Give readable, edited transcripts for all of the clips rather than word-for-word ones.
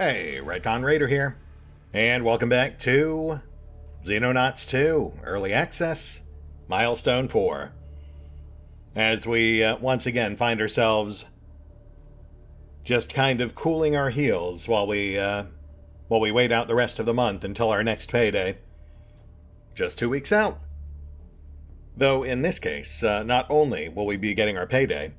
Hey, RetconRaider here, and welcome back to Xenonauts 2 Early Access, Milestone 4. As we once again find ourselves just kind of cooling our heels while we wait out the rest of the month until our next payday. Just 2 weeks out. Though in this case, not only will we be getting our payday,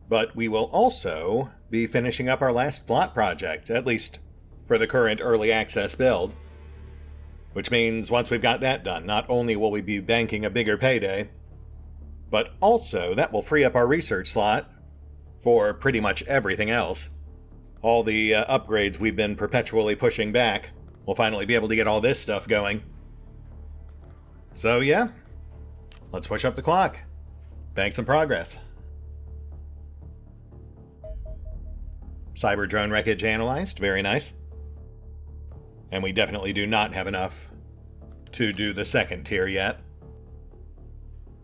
but we will also be finishing up our last plot project, at least for the current early access build. Which means once we've got that done, not only will we be banking a bigger payday, but also that will free up our research slot for pretty much everything else. All the upgrades we've been perpetually pushing back, we'll finally be able to get all this stuff going. So yeah, let's push up the clock. Bank some progress. Cyber drone wreckage analyzed, very nice. And we definitely do not have enough to do the second tier yet.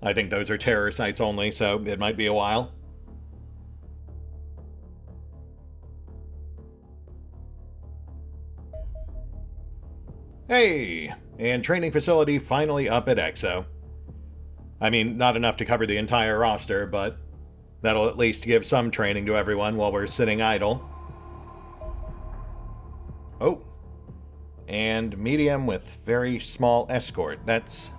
I think those are terror sites only, so it might be a while. Hey! And training facility finally up at Exo. I mean, not enough to cover the entire roster, but that'll at least give some training to everyone while we're sitting idle. Oh. And medium with very small escort. That's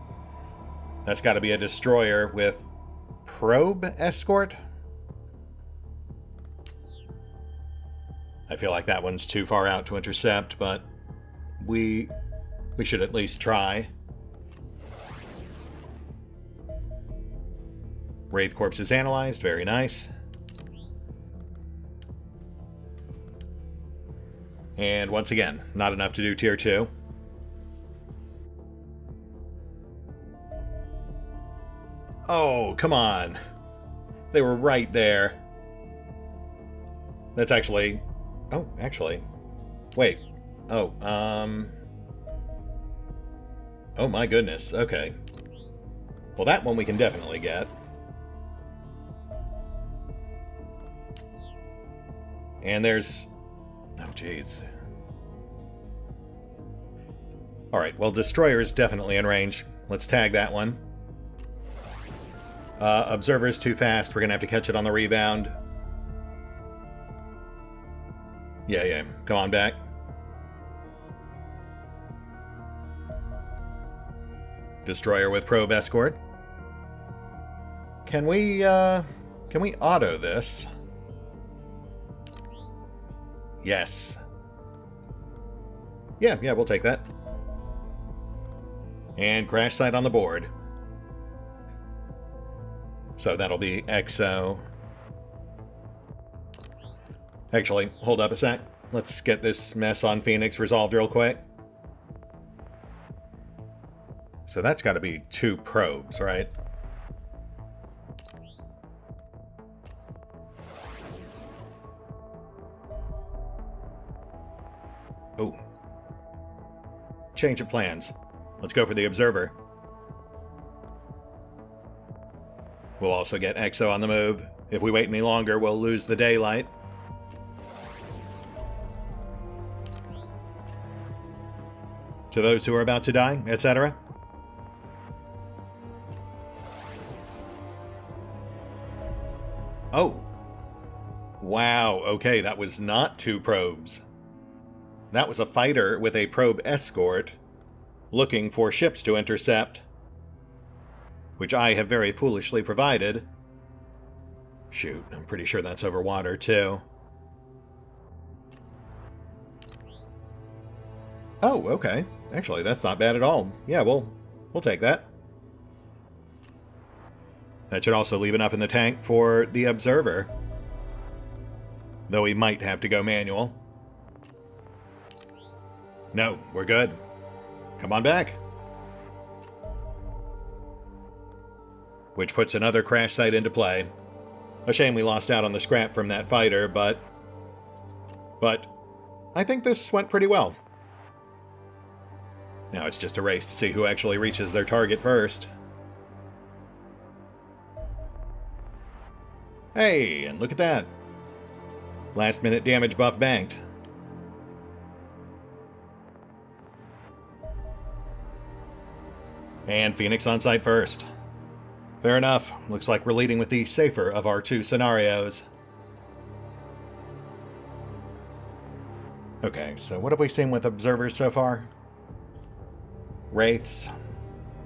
got to be a destroyer with probe escort? I feel like that one's too far out to intercept, but we should at least try. Wraith corpse is analyzed, very nice. And once again, not enough to do tier 2. Oh, come on. They were right there. That's actually... Oh, actually. Wait. Oh, Oh my goodness, okay. Well, that one we can definitely get. And there's... Oh, jeez. Alright, well, Destroyer's definitely in range. Let's tag that one. Observer's too fast. We're gonna have to catch it on the rebound. Yeah. Come on back. Destroyer with probe escort. Can we auto this? Yes. Yeah, we'll take that. And crash site on the board. So that'll be Exo. Actually, hold up a sec. Let's get this mess on Phoenix resolved real quick. So that's got to be 2 probes, right? Oh. Change of plans. Let's go for the Observer. We'll also get Exo on the move. If we wait any longer, we'll lose the daylight. To those who are about to die, etc. Oh. Wow, okay, that was not 2 probes. That was a fighter with a probe escort looking for ships to intercept, which I have very foolishly provided. Shoot, I'm pretty sure that's over water, too. Oh, okay. Actually, that's not bad at all. Yeah, we'll take that. That should also leave enough in the tank for the Observer. Though we might have to go manual. No, we're good. Come on back. Which puts another crash site into play. A shame we lost out on the scrap from that fighter, but I think this went pretty well. Now it's just a race to see who actually reaches their target first. Hey, and look at that. Last minute damage buff banked. And Phoenix on site first. Fair enough. Looks like we're leading with the safer of our two scenarios. Okay, so what have we seen with observers so far? Wraiths,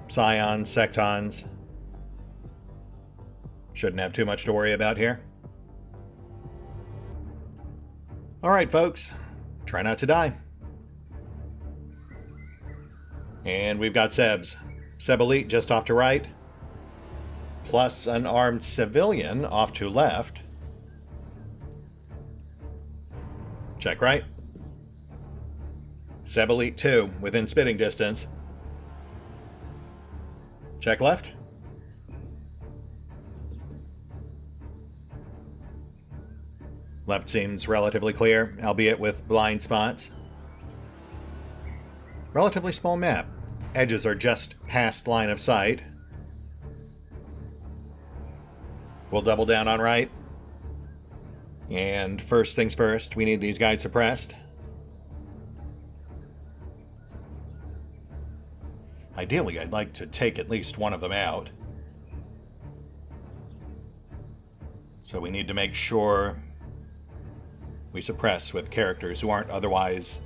Scions, Sectons. Shouldn't have too much to worry about here. Alright, folks. Try not to die. And we've got Sebs. Seb Elite just off to right. Plus an armed civilian off to left. Check right. Seb Elite 2 within spitting distance. Check left. Left seems relatively clear, albeit with blind spots. Relatively small map. Edges are just past line of sight. We'll double down on right. And first things first, we need these guys suppressed. Ideally, I'd like to take at least one of them out. So we need to make sure we suppress with characters who aren't otherwise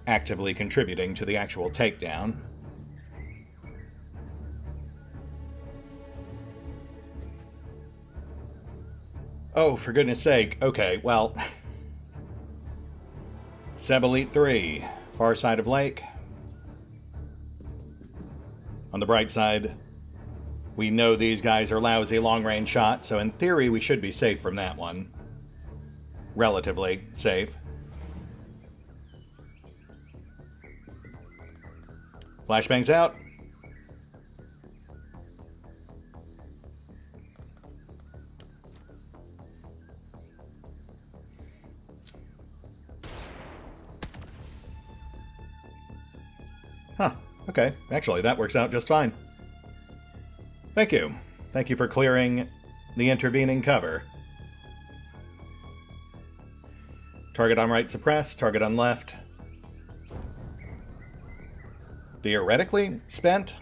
actively contributing to the actual takedown. Oh, for goodness sake. Okay, well. Seb Elite 3, far side of lake. On the bright side, we know these guys are lousy long-range shots, so in theory we should be safe from that one. Relatively safe. Flashbangs out. Huh, okay. Actually, that works out just fine. Thank you. Thank you for clearing the intervening cover. Target on right suppressed, target on left theoretically spent.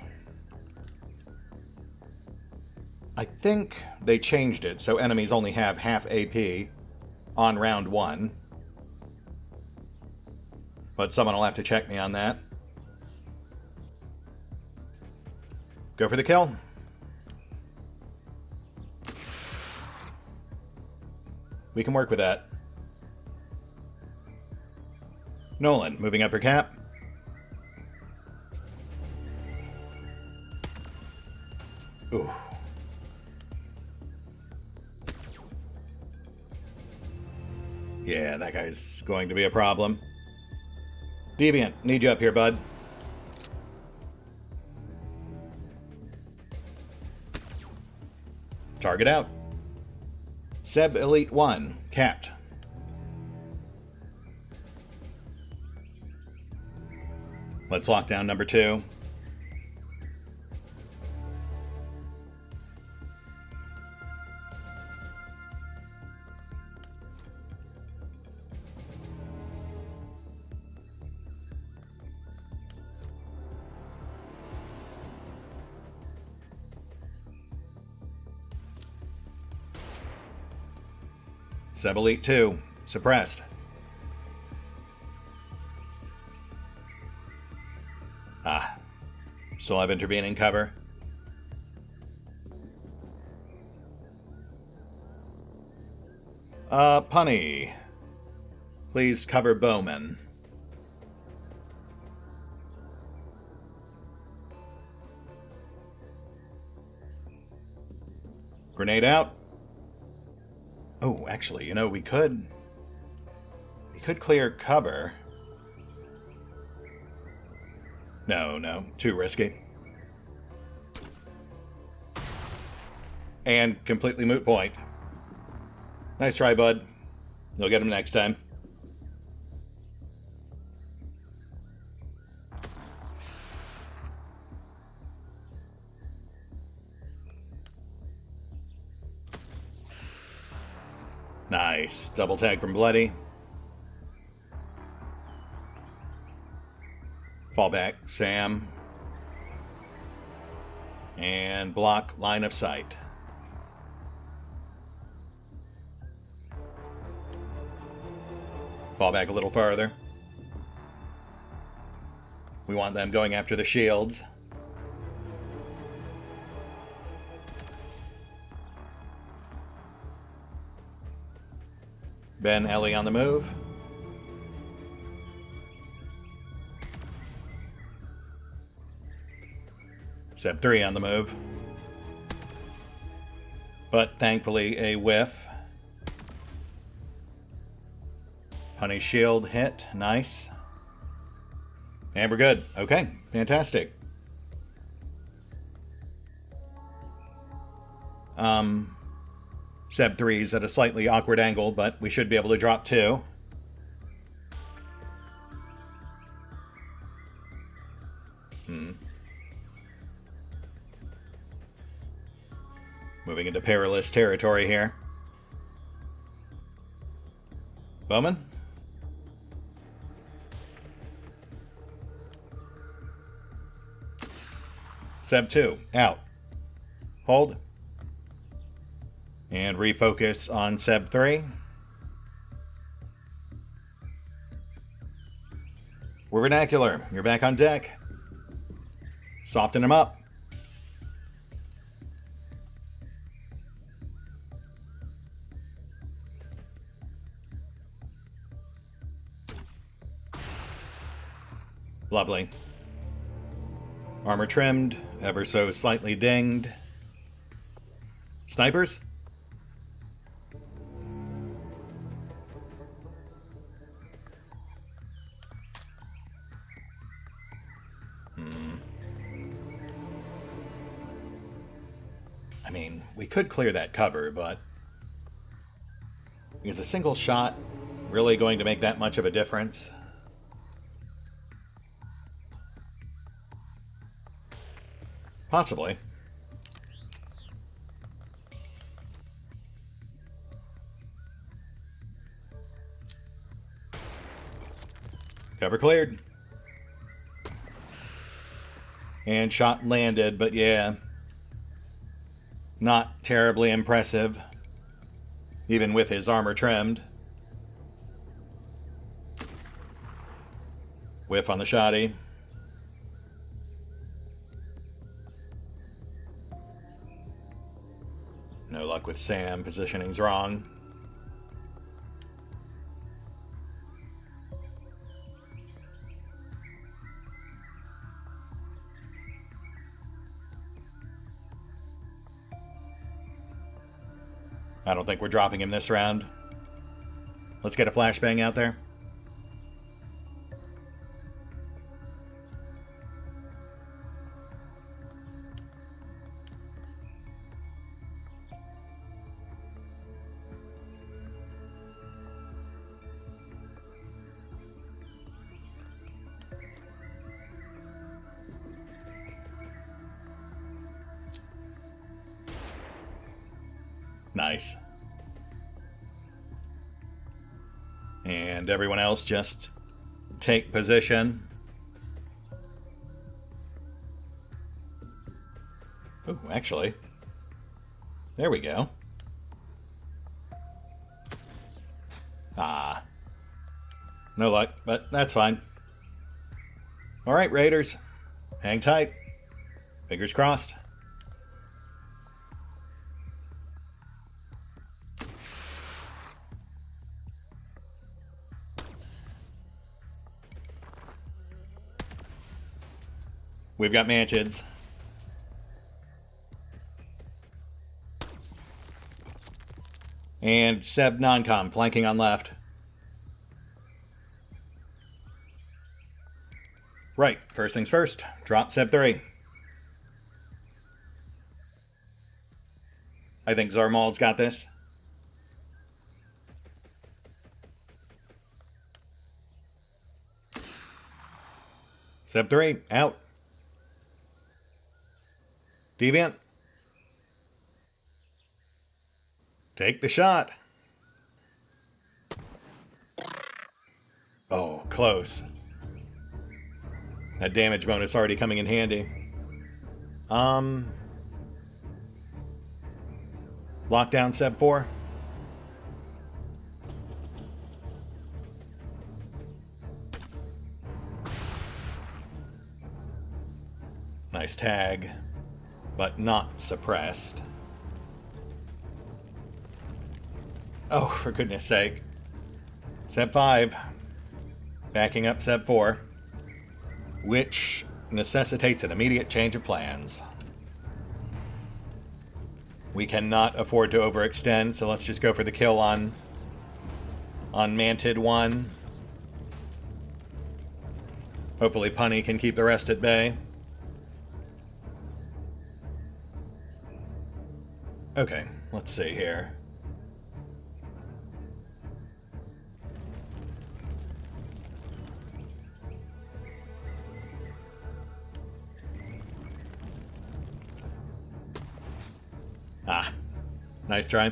I think they changed it so enemies only have half AP on round 1. But someone will have to check me on that. Go for the kill. We can work with that. Nolan, moving up for cap. Ooh. Yeah, that guy's going to be a problem. Deviant, need you up here, bud. Target out. Seb Elite 1, capped. Let's lock down number 2. Seb Elite 2, suppressed. Ah, still have intervening cover. Punny. Please cover Bowman. Grenade out. Oh, actually, you know, we could clear cover. No, too risky. And completely moot point. Nice try, bud. You'll get him next time. Nice. Double tag from Bloody. Fall back, Sam. And block line of sight. Fall back a little farther. We want them going after the shields. Ben, Ellie on the move. Seb 3 on the move. But thankfully a whiff. Honey shield hit. Nice. And we're good. Okay, fantastic. Seb 3's at a slightly awkward angle, but we should be able to drop 2. Moving into perilous territory here. Bowman? Seb 2, out. Hold. And refocus on Seb 3. We're vernacular. You're back on deck. Soften him up. Lovely. Armor trimmed, ever so slightly dinged. Snipers? I mean, we could clear that cover, but is a single shot really going to make that much of a difference? Possibly. Cover cleared. And shot landed, but yeah. Not terribly impressive. Even with his armor trimmed. Whiff on the shotty. No luck with Sam. Positioning's wrong. I don't think we're dropping him this round. Let's get a flashbang out there. Nice. And everyone else just take position. Oh, actually. There we go. Ah. No luck, but that's fine. Alright, Raiders. Hang tight. Fingers crossed. We've got mantids. And Seb non-com flanking on left. Right, first things first. Drop Seb 3. I think Zarmal's got this. Seb 3, out. Deviant. Take the shot. Oh, close. That damage bonus already coming in handy. Lockdown Seb 4. Nice tag, but not suppressed. Oh, for goodness sake. Seb 5. Backing up Seb 4. Which necessitates an immediate change of plans. We cannot afford to overextend, so let's just go for the kill on Mantid 1. Hopefully Punny can keep the rest at bay. Okay, let's see here. Ah, nice try.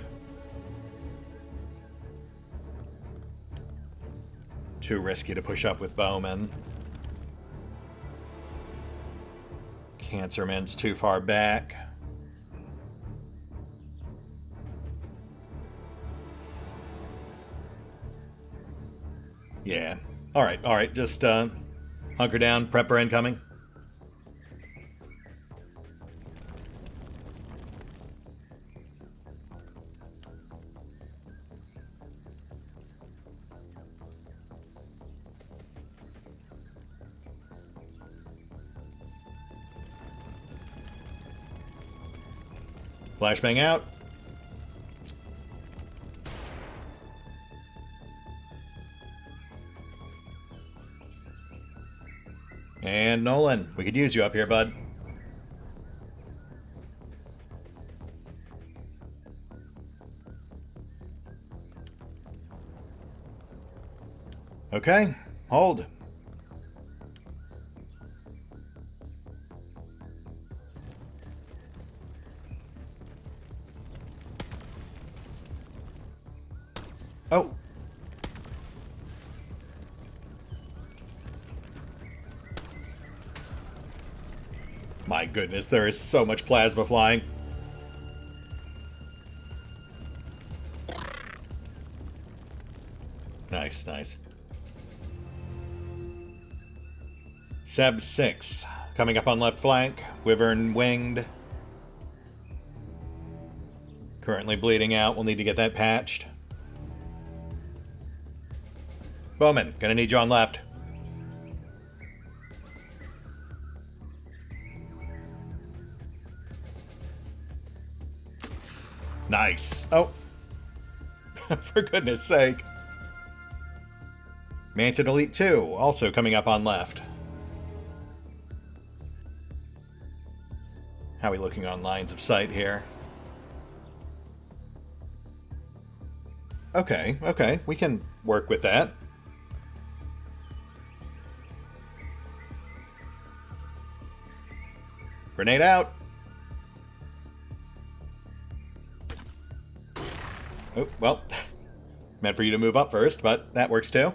Too risky to push up with Bowman. Cancerman's too far back. Yeah. Alright, just hunker down, prepper incoming. Flashbang out. And Nolan, we could use you up here, bud. Okay, hold. Oh. My goodness, there is so much plasma flying. Nice, nice. Seb 6, coming up on left flank. Wyvern winged. Currently bleeding out. We'll need to get that patched. Bowman, gonna need you on left. Nice. Oh. For goodness sake. Mantid Elite 2, also coming up on left. How are we looking on lines of sight here? Okay, we can work with that. Grenade out. Oh, well, meant for you to move up first, but that works too.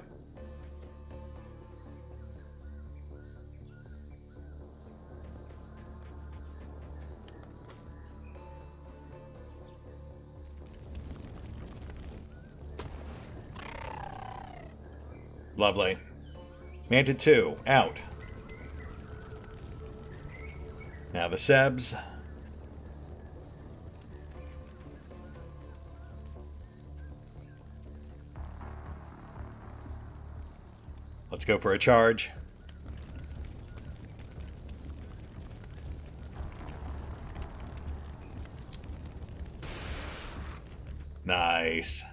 Lovely. Mantid 2, out. Now the Sebs. Let's go for a charge. Nice.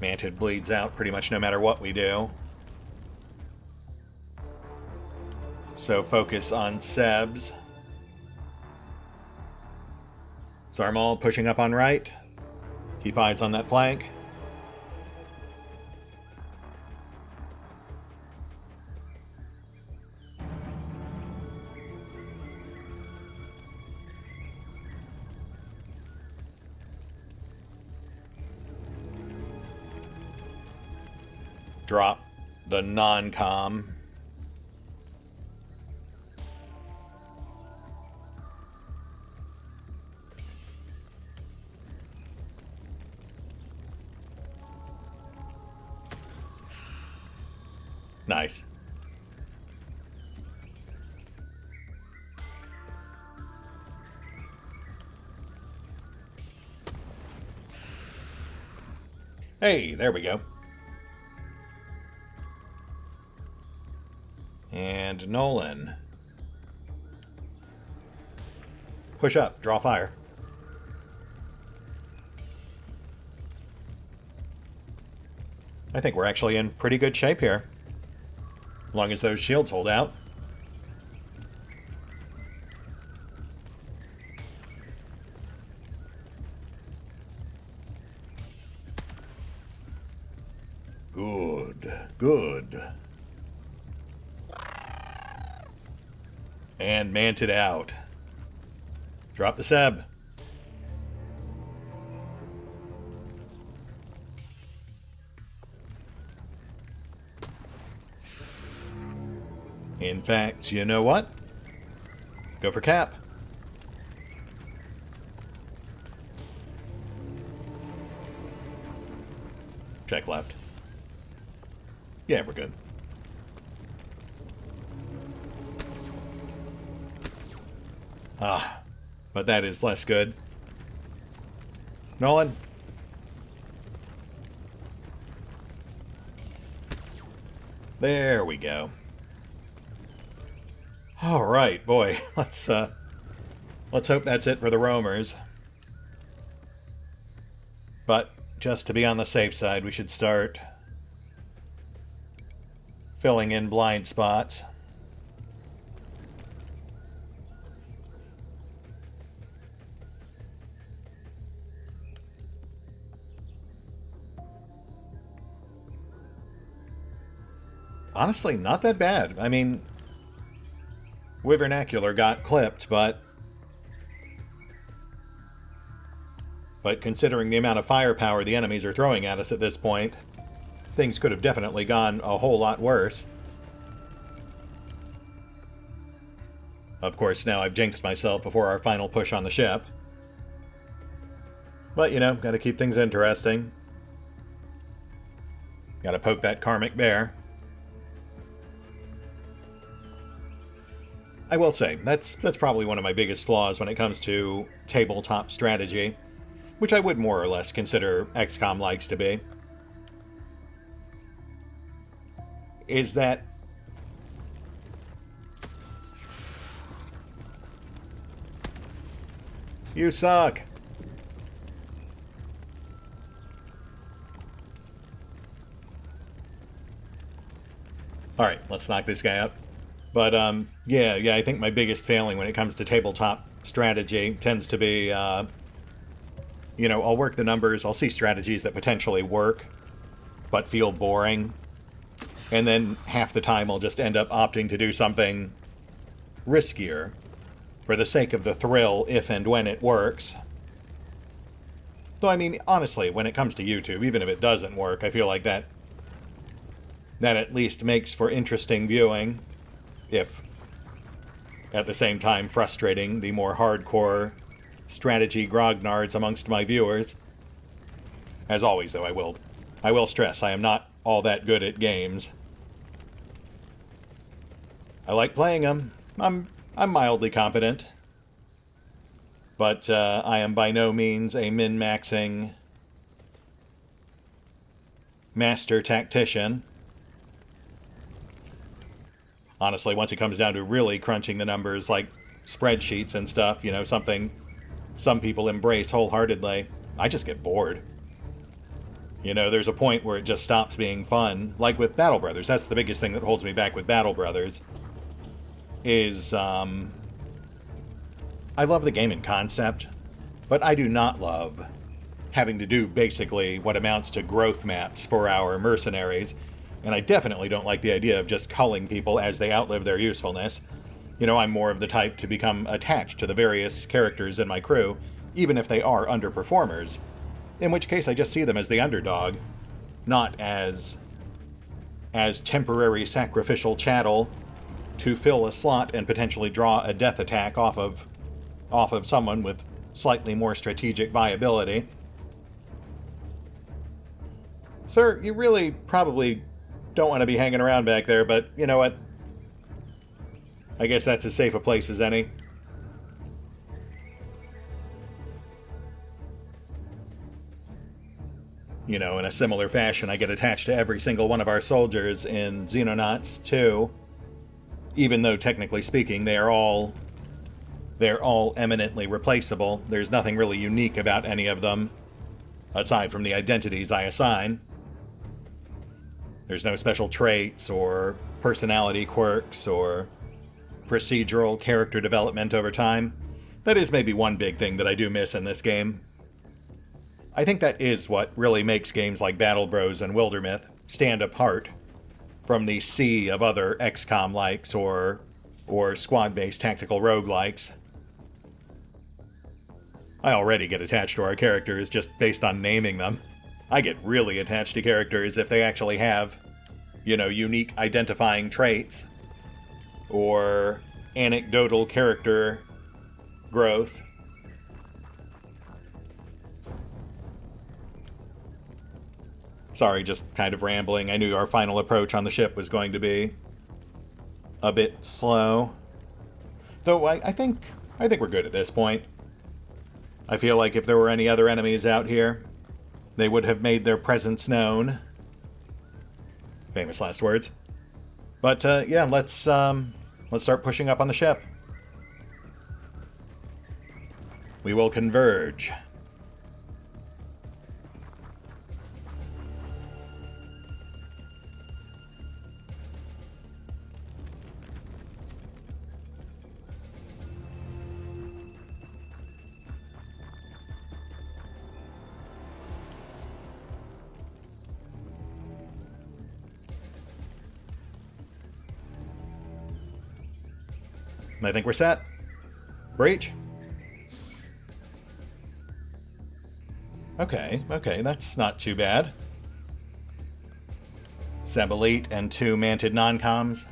Mantid bleeds out pretty much no matter what we do. So focus on Sebs. Zarmal pushing up on right. Keep eyes on that flank. drop the non-com. Nice. Hey, there we go. And Nolan. Push up, draw fire. I think we're actually in pretty good shape here. As long as those shields hold out. Good, good. And manted out. Drop the Seb. In fact, you know what? Go for cap. Check left. Yeah, we're good. Ah, but that is less good. Nolan? There we go. All right, boy. Let's hope that's it for the roamers. But just to be on the safe side, we should start filling in blind spots. Honestly, not that bad. I mean, Wyvernacular got clipped, but considering the amount of firepower the enemies are throwing at us at this point, things could have definitely gone a whole lot worse. Of course, now I've jinxed myself before our final push on the ship. But, you know, gotta keep things interesting. Gotta poke that karmic bear. I will say, that's probably one of my biggest flaws when it comes to tabletop strategy, which I would more or less consider XCOM likes to be, is that you suck. Alright, let's knock this guy out. But, yeah, I think my biggest failing when it comes to tabletop strategy tends to be, you know, I'll work the numbers, I'll see strategies that potentially work, but feel boring, and then half the time I'll just end up opting to do something riskier for the sake of the thrill if and when it works. Though, I mean, honestly, when it comes to YouTube, even if it doesn't work, I feel like that at least makes for interesting viewing, if at the same time frustrating the more hardcore strategy grognards amongst my viewers. As always, though, I will stress I am not all that good at games. I like playing them. I'm mildly competent. But I am by no means a min-maxing master tactician. Honestly, once it comes down to really crunching the numbers like spreadsheets and stuff, you know, something some people embrace wholeheartedly, I just get bored. You know, there's a point where it just stops being fun. Like with Battle Brothers, that's the biggest thing that holds me back with Battle Brothers, is, I love the game in concept, but I do not love having to do basically what amounts to growth maps for our mercenaries. And I definitely don't like the idea of just culling people as they outlive their usefulness. You know, I'm more of the type to become attached to the various characters in my crew, even if they are underperformers. In which case I just see them as the underdog, not as as temporary sacrificial chattel to fill a slot and potentially draw a death attack off of someone with slightly more strategic viability. Sir, you really probably don't want to be hanging around back there, but you know what? I guess that's as safe a place as any. You know, in a similar fashion, I get attached to every single one of our soldiers in Xenonauts too. Even though, technically speaking, they're all eminently replaceable. There's nothing really unique about any of them, aside from the identities I assign. There's no special traits or personality quirks or procedural character development over time. That is maybe one big thing that I do miss in this game. I think that is what really makes games like Battle Bros and Wildermyth stand apart from the sea of other XCOM-likes or squad-based tactical roguelikes. I already get attached to our characters just based on naming them. I get really attached to characters if they actually have, you know, unique identifying traits or anecdotal character growth. Sorry, just kind of rambling. I knew our final approach on the ship was going to be a bit slow. Though I think we're good at this point. I feel like if there were any other enemies out here, they would have made their presence known. Famous last words. But yeah, let's start pushing up on the ship. We will converge. I think we're set. Breach. Okay, that's not too bad. Seb Elite and 2 manted non-coms.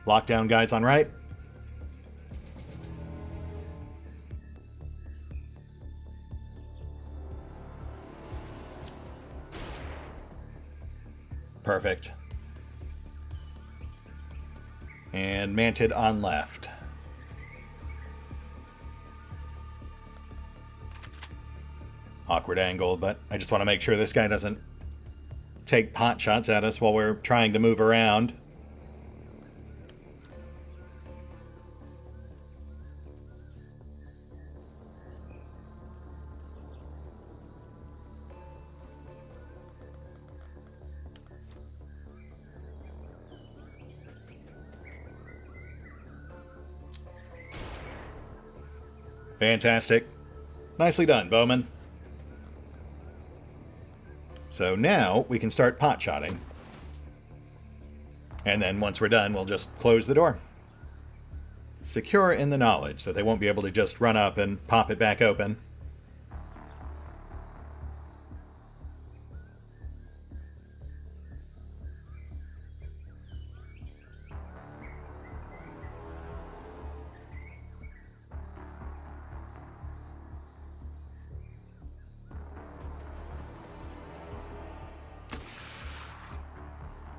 Lockdown guys on right. Perfect. And manted on left. Awkward angle, but I just want to make sure this guy doesn't take pot shots at us while we're trying to move around. Fantastic. Nicely done, Bowman. So now we can start pot-shotting. And then once we're done, we'll just close the door. Secure in the knowledge that they won't be able to just run up and pop it back open.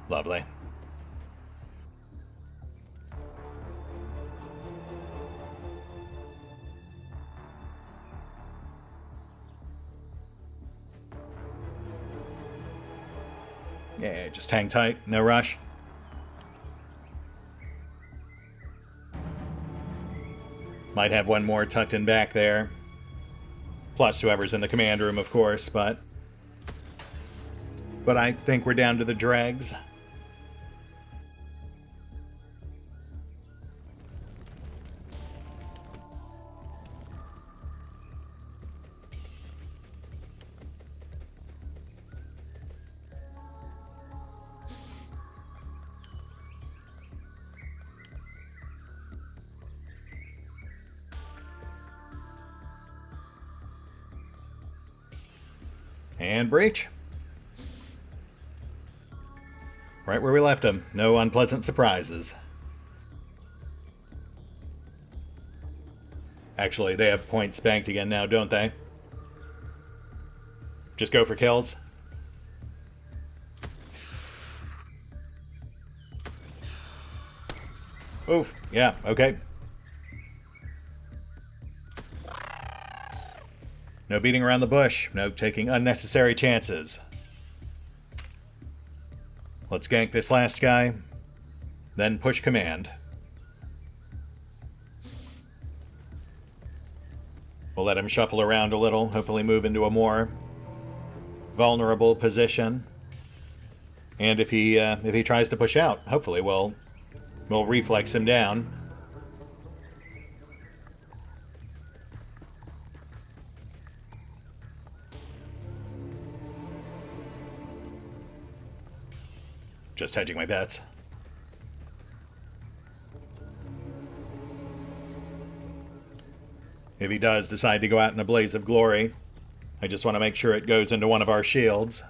Lovely. Yeah, just hang tight, no rush. Might have one more tucked in back there. Plus whoever's in the command room, of course, but I think we're down to the dregs. And breach. Right where we left him. No unpleasant surprises. Actually, they have points banked again now, don't they? Just go for kills. Oof. Yeah, okay. No beating around the bush. No taking unnecessary chances. Let's gank this last guy. Then push command. We'll let him shuffle around a little. Hopefully move into a more vulnerable position. And if he tries to push out, hopefully we'll reflex him down. Just hedging my bets. If he does decide to go out in a blaze of glory, I just want to make sure it goes into one of our shields.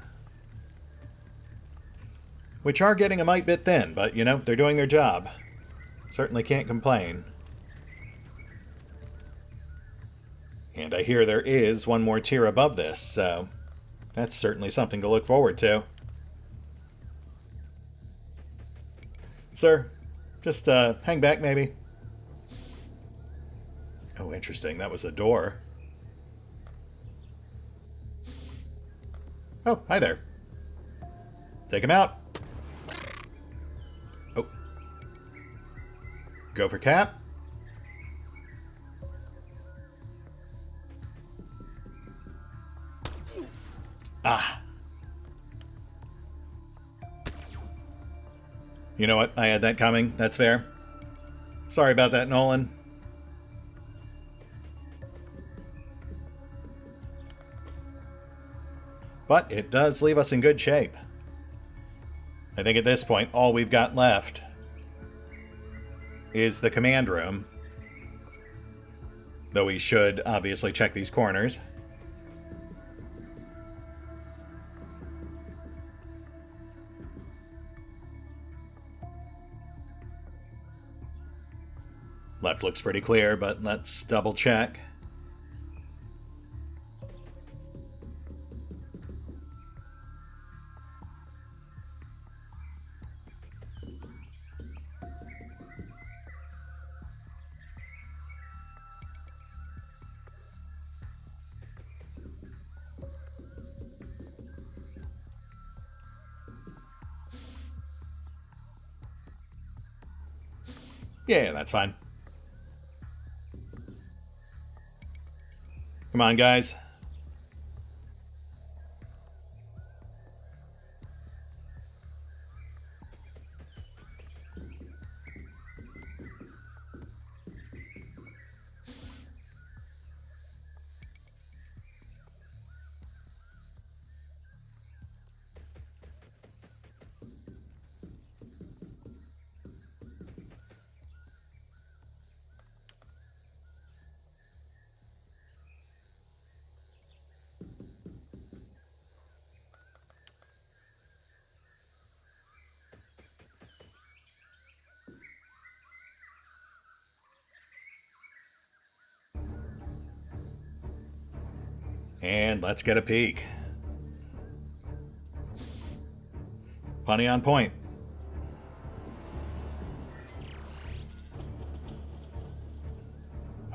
Which are getting a mite bit thin, but, you know, they're doing their job. Certainly can't complain. And I hear there is one more tier above this, so that's certainly something to look forward to. Sir, just hang back maybe. Oh, interesting. That was a door. Oh, hi there. Take him out. Oh. Go for cap. Ah. You know what? I had that coming. That's fair. Sorry about that, Nolan. But it does leave us in good shape. I think at this point, all we've got left is the command room. Though we should obviously check these corners. Left looks pretty clear, but let's double check. Yeah, that's fine. Come on, guys. And let's get a peek. Punny on point.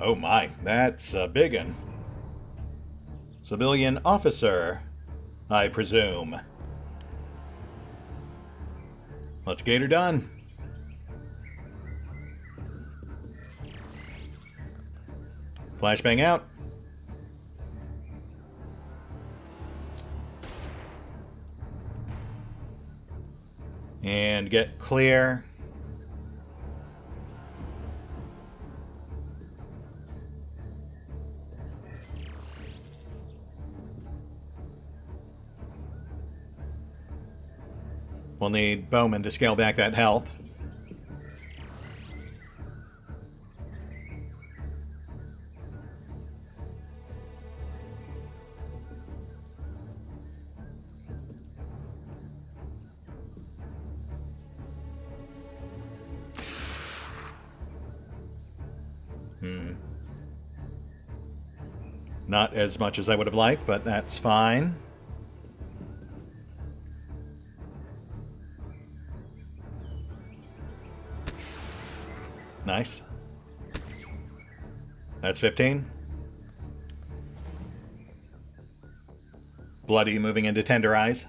Oh my, that's a big one. Civilian officer, I presume. Let's get her done. Flashbang out. And get clear. We'll need Bowman to scale back that health. Not as much as I would have liked, but that's fine. Nice. That's 15. Bloody moving into Tenderize.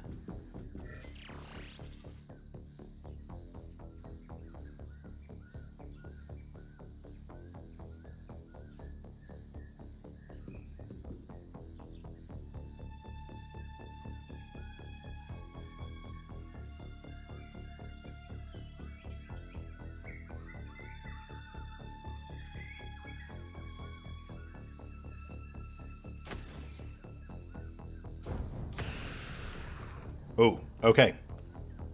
Oh, okay.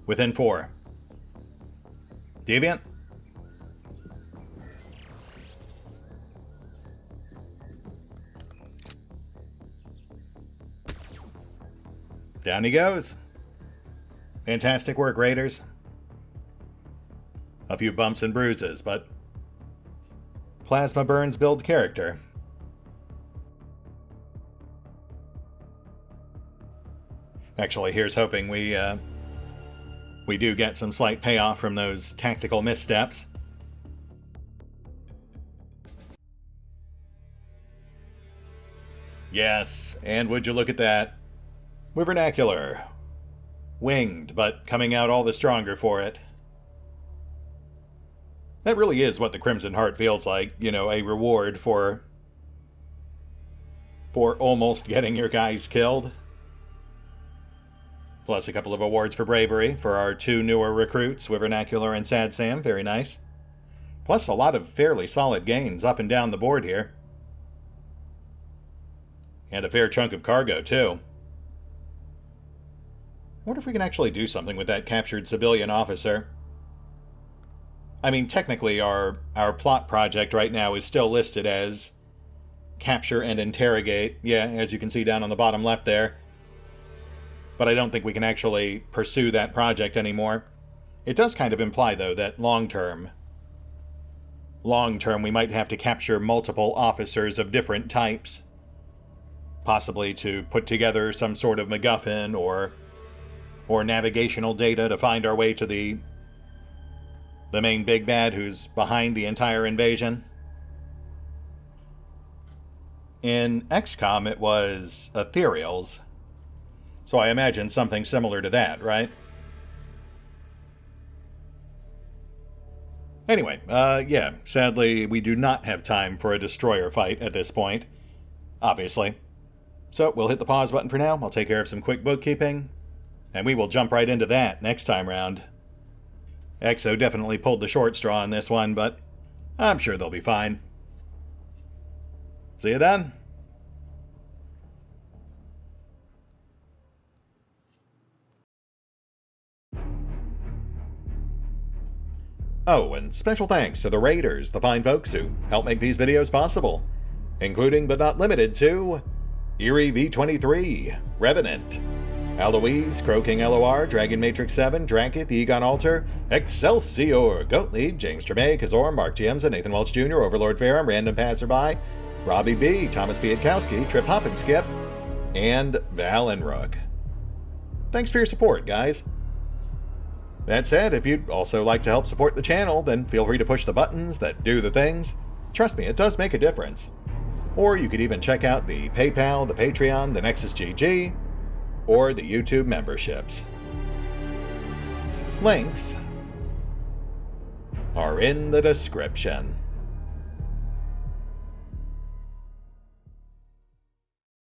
Within 4. Deviant. Down he goes. Fantastic work, Raiders. A few bumps and bruises, but plasma burns build character. Actually, here's hoping we do get some slight payoff from those tactical missteps. Yes, and would you look at that? Wyvernacular. Winged, but coming out all the stronger for it. That really is what the Crimson Heart feels like, you know, a reward for almost getting your guys killed. Plus a couple of awards for bravery for our 2 newer recruits, Wyvernacular and Sad Sam. Very nice. Plus a lot of fairly solid gains up and down the board here. And a fair chunk of cargo, too. I wonder if we can actually do something with that captured civilian officer. I mean, technically our plot project right now is still listed as capture and interrogate. Yeah, as you can see down on the bottom left there. But I don't think we can actually pursue that project anymore. It does kind of imply, though, that long-term we might have to capture multiple officers of different types. Possibly to put together some sort of MacGuffin or navigational data to find our way to the main big bad who's behind the entire invasion. In XCOM, it was ethereals. So I imagine something similar to that, right? Anyway, yeah, sadly, we do not have time for a destroyer fight at this point. Obviously. So we'll hit the pause button for now. I'll take care of some quick bookkeeping. And we will jump right into that next time round. Exo definitely pulled the short straw on this one, but I'm sure they'll be fine. See you then. Oh, and special thanks to the Raiders, the fine folks who help make these videos possible, including but not limited to Eerie V23, Revenant, Alois, CrowkingLoR, Dragon Matrix 7, Drakiith, EgonAlter, Exsellsior, Gottlieb, James Trimmier, Kazorm, Mark Giemza, Nathan Welch Jr., OverlordPherom, RandomPassrby, RobbyB, Tomasz Piątkowski, Triphoppenskip, and Valinrook. Thanks for your support, guys. That said, if you'd also like to help support the channel, then feel free to push the buttons that do the things. Trust me, it does make a difference. Or you could even check out the PayPal, the Patreon, the Nexus GG, or the YouTube memberships. Links are in the description.